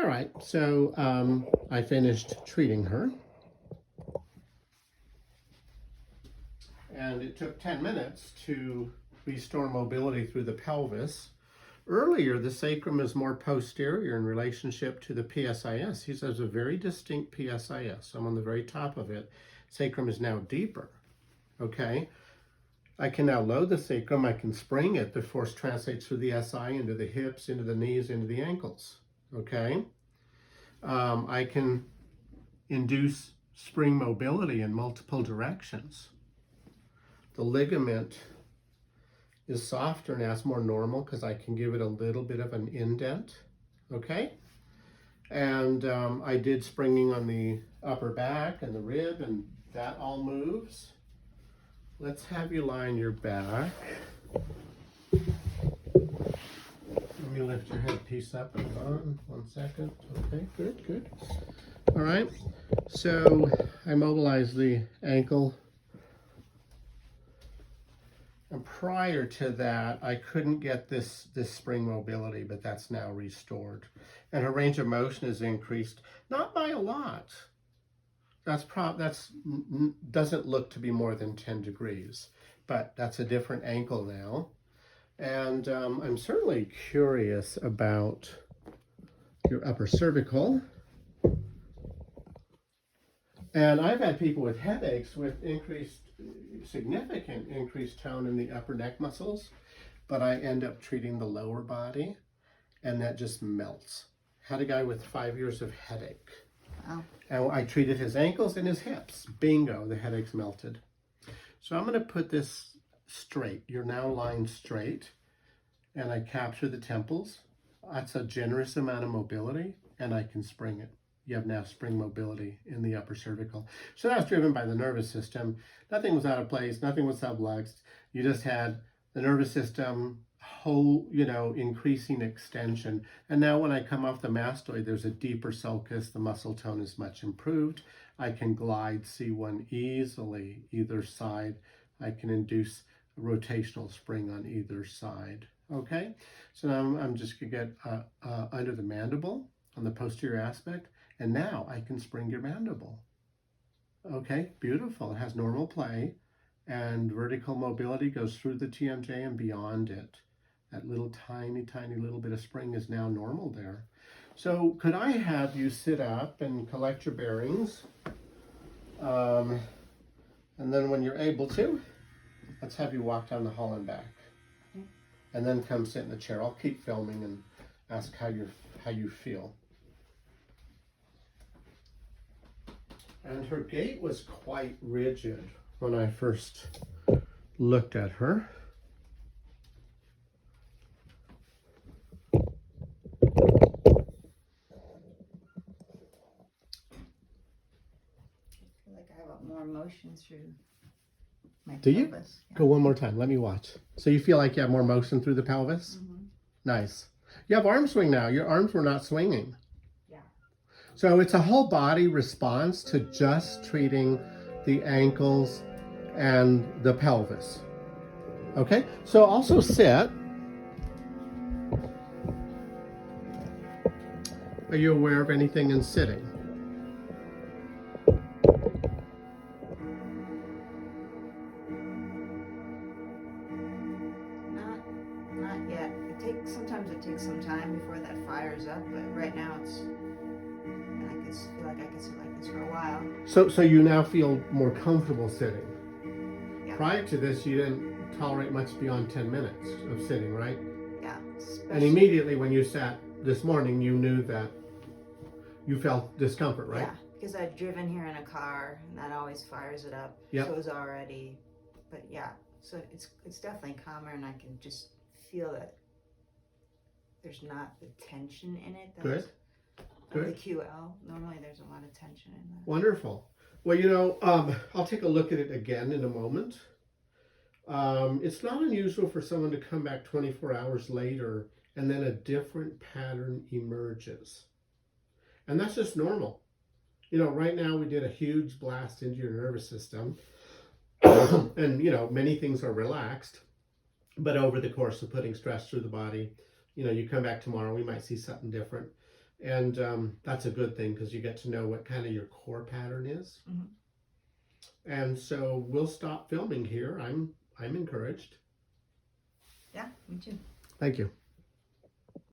All right, so I finished treating her. And it took 10 minutes to restore mobility through the pelvis. Earlier, the sacrum is more posterior in relationship to the PSIS. He says a very distinct PSIS. I'm on the very top of it. Sacrum is now deeper, okay? I can now load the sacrum. I can spring it. The force translates through the SI into the hips, into the knees, into the ankles, okay? I can induce spring mobility in multiple directions. The ligament is softer now, it's more normal because I can give it a little bit of an indent, okay? And I did springing on the upper back and the rib, and that all moves. Let's have you lie on your back. Let me lift your headpiece up. Hold on 1 second. Okay, good, good. All right, so I mobilize the ankle. And prior to that, I couldn't get this spring mobility, but that's now restored. And her range of motion is increased, not by a lot. Doesn't look to be more than 10 degrees, but that's a different ankle now. And I'm certainly curious about your upper cervical. And I've had people with headaches with significant increased tone in the upper neck muscles, but I end up treating the lower body and that just melts. Had a guy with 5 years of headache. Wow. And I treated his ankles and his hips. Bingo, the headaches melted. So I'm going to put this straight. You're now lying straight, and I capture the temples. That's a generous amount of mobility, and I can spring it. You have now spring mobility in the upper cervical. So that's driven by the nervous system. Nothing was out of place, nothing was subluxed. You just had the nervous system increasing extension. And now when I come off the mastoid, there's a deeper sulcus. The muscle tone is much improved. I can glide C1 easily either side. I can induce a rotational spring on either side. Okay, so now I'm just gonna get under the mandible on the posterior aspect. And now I can spring your mandible. Okay, beautiful. It has normal play, and vertical mobility goes through the TMJ and beyond it. That little tiny little bit of spring is now normal there. So could I have you sit up and collect your bearings? And then when you're able to, let's have you walk down the hall and back. And then come sit in the chair. I'll keep filming and ask how you feel. And her gait was quite rigid when I first looked at her. I feel like I have more motion through my Do you? pelvis. Yeah. Go one more time. Let me watch. So you feel like you have more motion through the pelvis? Mm-hmm. Nice. You have arm swing now. Your arms were not swinging. Yeah. So it's a whole body response to just treating the ankles and the pelvis. Okay, so also sit. Are you aware of anything in sitting? Not yet. Sometimes it takes some time before that fires up, but right now I feel like I can sit like this for a while. So you now feel more comfortable sitting. Yeah. Prior to this, you didn't tolerate much beyond 10 minutes of sitting, right? Yeah. And immediately when you sat this morning, you knew that you felt discomfort, right? Yeah, because I'd driven here in a car, and that always fires it up. Yep. So it was already, but yeah, so it's definitely calmer, and I can just feel that there's not the tension in it. Good. Good. The QL, normally there's a lot of tension in that. Wonderful. Well, I'll take a look at it again in a moment. It's not unusual for someone to come back 24 hours later and then a different pattern emerges. And that's just normal. Right now we did a huge blast into your nervous system and, many things are relaxed, but over the course of putting stress through the body, you come back tomorrow, we might see something different. And that's a good thing because you get to know what kind of your core pattern is. Mhm. And so we'll stop filming here. I'm encouraged. Yeah, me too. Thank you.